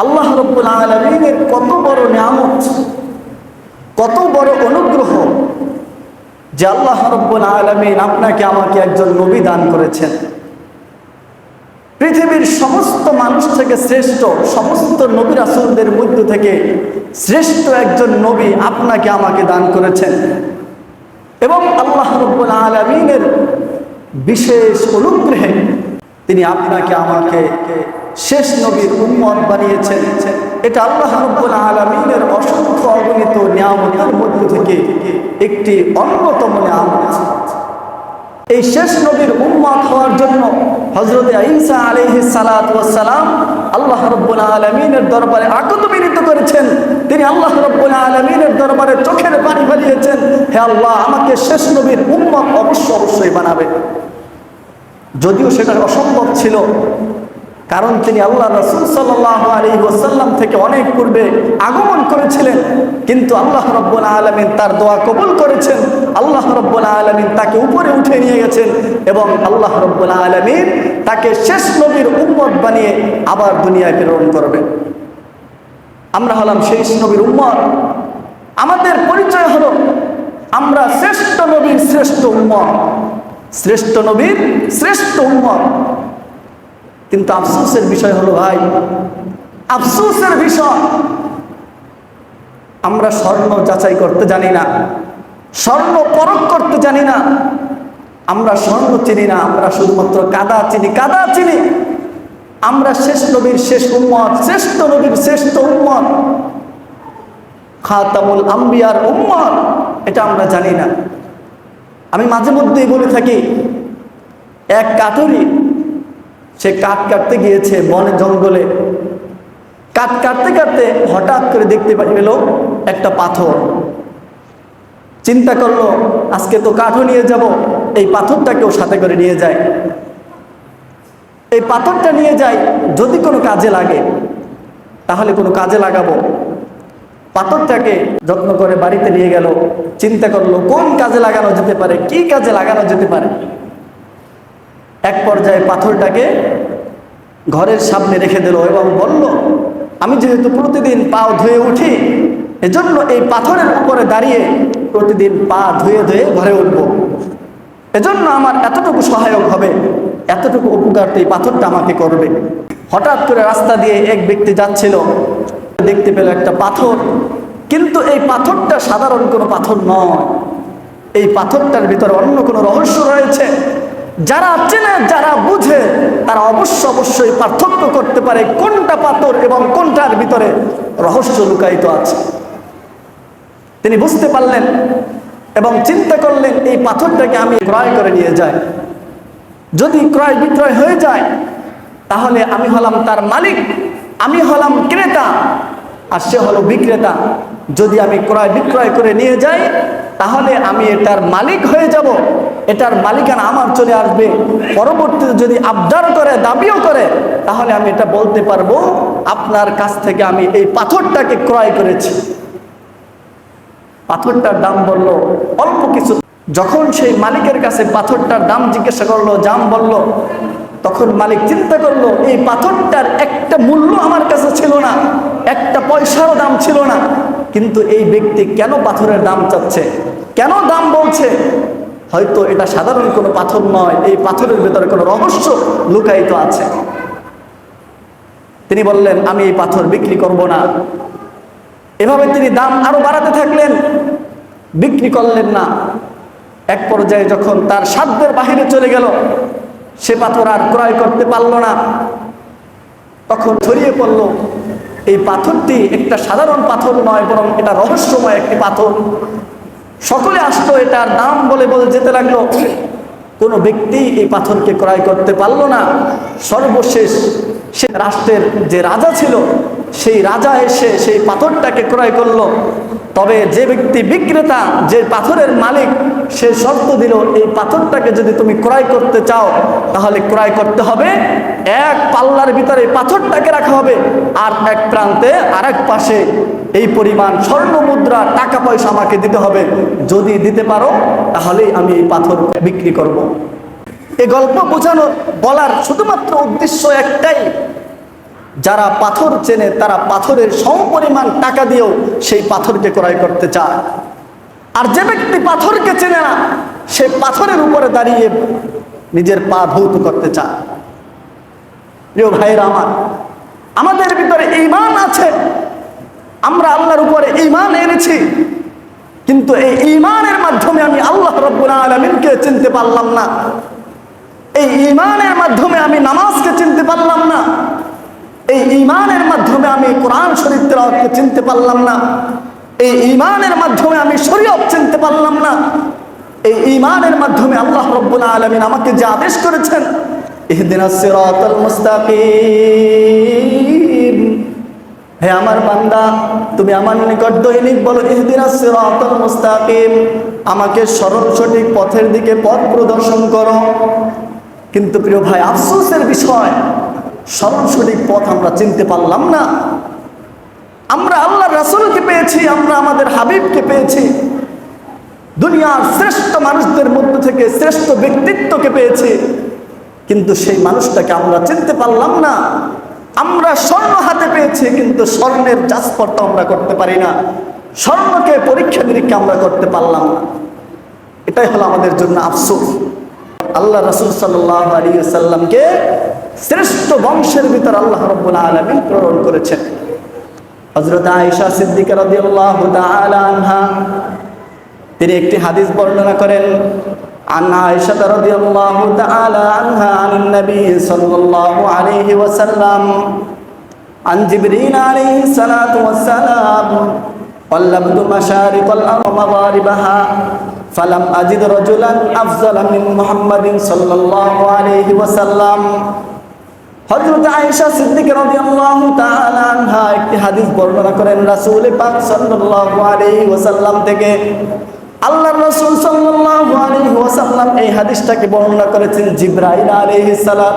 আল্লাহ রাব্বুল আলামিনের কত বড় নিয়ামত, কত বড় অনুগ্রহ যে আল্লাহ রাব্বুল আলামিন আপনাকে আমাকে একজন নবী দান করেছেন। পৃথিবীর সমস্ত মানুষ থেকে শ্রেষ্ঠ, সমস্ত নবী রাসূলদের মধ্য থেকে শ্রেষ্ঠ একজন নবী আপনাকে আমাকে দান করেছেন। এবং আল্লাহ রাব্বুল আলামিনের বিশেষ অনুগ্রহে তিনি আপনাকে আমাকে শেষ নবীর উম্মত বানিয়েছেন। এটা আল্লাহ রাব্বুল আলামিনের অসংখ্য অগণিত নিয়ামতের মধ্য থেকে একটি অন্যতম নিয়ামত। এই শেষ নবীর উম্মত হওয়ার জন্য হযরত ঈসা আলাইহিস সালাতু ওয়াস সালাম আল্লাহ রাব্বুল আলামিনের দরবারে আকুত বিনীত করেছেন। তিনি আল্লাহ রাব্বুল আলামিনের দরবারে চোখের পানি ফেলিয়েছেন, হে আল্লাহ, আমাকে শেষ নবীর উম্মত অবশ্যই বানাবে। যদিও সেটা অসম্ভব ছিল, কারণ তিনি আল্লাহ রাসূল সাল্লাল্লাহু আলাইহি ওয়াসাল্লাম থেকে অনেক পূর্বে আগমন করেছিলেন। কিন্তু আল্লাহ রাব্বুল আলামিন তার দোয়া কবুল করেছেন। আল্লাহ রাব্বুল আলামিন তাকে উপরে উঠে নিয়ে গেছেন এবং আল্লাহ রাব্বুল আলামিন তাকে শেষ নবীর উম্মত বানিয়ে আবার দুনিয়ায় প্রেরণ করবেন। আমরা হলাম শেষ নবীর উম্মত। আমাদের পরিচয় হলো আমরা শ্রেষ্ঠ নবীর শ্রেষ্ঠ উম্মত, শ্রেষ্ঠ নবীর শ্রেষ্ঠ উম্মত। কিন্তু আফসোসের বিষয় হলো ভাই, আফসোসের বিষয়, আমরা স্বর্ণ যাচাই করতে জানি না, স্বর্ণ পরখ করতে জানি না, আমরা স্বর্ণ চিনি না, আমরা শুধুমাত্র কাদা চিনি। আমরা শেষ নবীর শেষ উম্মত, শ্রেষ্ঠ নবীর শ্রেষ্ঠ উম্মত, খাতামুল আম্বিয়ার উম্মত, এটা আমরা জানি না। আমি মাঝে মধ্যেই বলে থাকি, এক কাঠুরি সে কাঠ কাটতে গিয়েছে বনে জঙ্গলে। কাঠ কাটতে হঠাৎ করে দেখতে পেল একটা পাথর। চিন্তা করলো, আজকে তো কাঠও নিয়ে যাব, এই পাথরটাকেও সাথে করে নিয়ে যায়। এই পাথরটা নিয়ে যাই, যদি কোনো কাজে লাগে তাহলে কোনো কাজে লাগাবো। পাথরটাকে যত্ন করে বাড়িতে নিয়ে গেল। চিন্তা করলো কোন কাজে লাগানো যেতে পারে, কি কাজে লাগানো যেতে পারে। এক পর্যায়ে পাথরটাকে ঘরের সামনে রেখে দিল এবং বলল, আমি যেহেতু প্রতিদিন পা ধুয়ে উঠি, এজন্য এই পাথরের উপরে দাঁড়িয়ে প্রতিদিন পা ধুয়ে ঘরে উঠব। এজন্য আমার এতটুকু সহায়ক হবে, এতটুকু উপকার এই পাথরটা আমাকে করবে। হঠাৎ করে রাস্তা দিয়ে এক ব্যক্তি যাচ্ছিল, দেখতে পেল একটা পাথর। কিন্তু এই পাথরটা সাধারণ কোনো পাথর নয়, এই পাথরটার ভিতরে অন্য কোনো রহস্য রয়েছে। যারা চেনে, যারা বুঝে, তারা অবশ্যই পার্থক্য করতে পারে কোনটা পাথর এবং কোনটার ভিতরে রহস্য লুকায়িত আছে। তিনি বুঝতে পারলেন এবং চিন্তা করলেন, এই পাথরটাকে আমি ক্রয় করে নিয়ে যাই। যদি ক্রয় বিক্রয় হয়ে যায় তাহলে আমি হলাম তার মালিক, আমি হলাম ক্রেতা আর সে হলো বিক্রেতা। যদি আমি ক্রয় বিক্রয় করে নিয়ে যাই তাহলে আমি এটার মালিক হয়ে যাব, এটার মালিকানা আমার চলে আসবে। পরবর্তীতে যদি আবদার করে, দাবিও করে, তাহলে আমি এটা বলতে পারবো আপনার কাছ থেকে আমি এই পাথরটাকে ক্রয় করেছি। পাথরটার দাম বলল অল্প কিছু। যখন সেই মালিকের কাছে পাথরটার দাম জিজ্ঞাসা করলো, দাম বলল, তখন মালিক চিন্তা করলো, এই পাথরটার একটা মূল্য আমার কাছে ছিল না, একটা পয়সারও দাম ছিল না, কিন্তু এই ব্যক্তি কেন পাথরের দাম চাচ্ছে, কেন দাম বলছে? হয়তো এটা সাধারণ কোনো পাথর নয়, এই পাথরের ভেতরে কোনো রহস্য লুকায়িত আছে। তিনি বললেন, আমি এই পাথর বিক্রি করব না। এভাবে তিনি দাম আরো বাড়াতে থাকলেন, বিক্রি করলেন না। এক পর্যায়ে যখন তার সাধ্যের বাহিরে চলে গেল, সে পাথর আর ক্রয় করতে পারল না, তখন ছড়িয়ে পড়ল এই পাথরটি একটা সাধারণ পাথর নয়, বরং এটা রহস্যময় একটি পাথর। সকলে আসতো, এটার দাম বলে যেতে লাগলো। কোনো ব্যক্তি এই পাথরকে ক্রয় করতে পারল না। সর্বশেষ সে রাষ্ট্রের যে রাজা ছিল, সেই রাজা এসে সেই পাথরটাকে ক্রয় করলো। তবে যে ব্যক্তি বিক্রেতা, যে পাথরের মালিক, সে শর্ত দিল, এই পাথরটাকে যদি তুমি ক্রয় করতে চাও তাহলে ক্রয় করতে হবে, এক পাল্লার ভিতরে পাথরটাকে রাখা হবে আর এক প্রান্তে আর এক পাশে এই পরিমাণ স্বর্ণ মুদ্রা, টাকা পয়সা আমাকে দিতে হবে। যদি দিতে পারো তাহলেই আমি এই পাথর বিক্রি করব। এই গল্প বোঝানোর, বলার শুধুমাত্র উদ্দেশ্য একটাই, যারা পাথর চেনে তারা পাথরের সমপরিমাণ টাকা দিয়েও সেই পাথরকে ক্রয় করতে চায়। আর যে ব্যক্তি পাথরকে চেনে না, সে পাথরের উপরে দাঁড়িয়ে নিজের পা ধৌত করতে চায়। প্রিয় ভাইরা আমার, আমাদের ভিতরে ঈমান আছে, আমরা আল্লাহর উপরে ঈমান এনেছি, কিন্তু এই ঈমানের মাধ্যমে আমি আল্লাহ রাব্বুল আলামিনকে চিনতে পারলাম না। এই ঈমানের মাধ্যমে আমি নামাজকে চিনতে পারলাম না। এই ঈমানের মাধ্যমে আমি কোরআন শরীফ তেলাওয়াতকে চিনতে পারলাম না। এই ঈমানের মাধ্যমে আমি শরীয়ত চিনতে পারলাম না। এই ঈমানের মাধ্যমে আল্লাহ রাব্বুল আলামিন আমাকে যে আদেশ করেছেন, ইহদিনাস সিরাতাল মুস্তাকিম, হে আমার বান্দা, তুমি আমার নিকট দৈনিক বলো ইহদিনাস সিরাতাল মুস্তাকিম, আমাকে সরল সঠিক পথের দিকে পথ প্রদর্শন করো। কিন্তু প্রিয় ভাই, আফসোসের বিষয়, সরল সঠিক পথ আমরা চিনতে পারলাম না। আমরা আল্লাহর রাসূলকে পেয়েছি, আমরা আমাদের হাবিবকে পেয়েছি, দুনিয়ার শ্রেষ্ঠ মানুষদের মধ্য থেকে শ্রেষ্ঠ ব্যক্তিত্বকে পেয়েছি, কিন্তু সেই মানুষটাকে আমরা চিনতে পারলাম না। আমরা স্বর্ণ হাতে পেয়েছি, কিন্তু স্বর্ণের যাচপড়তা আমরা করতে পারি না, স্বর্ণকে পরীক্ষা নিরীক্ষা আমরা করতে পারলাম না। এটাই হলো আমাদের জন্য আফসোস। আল্লাহ রাসূল সাল্লাল্লাহু আলাইহি ওয়াসাল্লামকে শ্রেষ্ঠ বংশের ভিতর আল্লাহ রাব্বুল আলামিন প্রেরণ করেছেন। হযরত আয়েশা সিদ্দিকা রাদিয়াল্লাহু তাআলা আনহা তিনি একটি হাদিস বর্ণনা করেন, আন আয়েশা রাদিয়াল্লাহু তাআলা আনহা আনিন নবী সাল্লাল্লাহু আলাইহি ওয়াসাল্লাম আন জিবরিল আলাইহিস সালাতু ওয়াস সালাম قلبت مشارق الأرض ومغاربها فلم أجد رجلا أفضل من محمد صلى الله عليه وسلم। হযরত আয়েশা সিদ্দিকা রাদিয়াল্লাহু তাআলা আনহা একটি হাদিস বর্ণনা করেন রাসূল পাক সাল্লাল্লাহু আলাইহি ওয়াসাল্লাম থেকে। আল্লাহর রাসূল সাল্লাল্লাহু আলাইহি ওয়াসাল্লাম এই হাদিসটাকে বর্ণনা করেছেন জিবরাইল আলাইহিস সালাম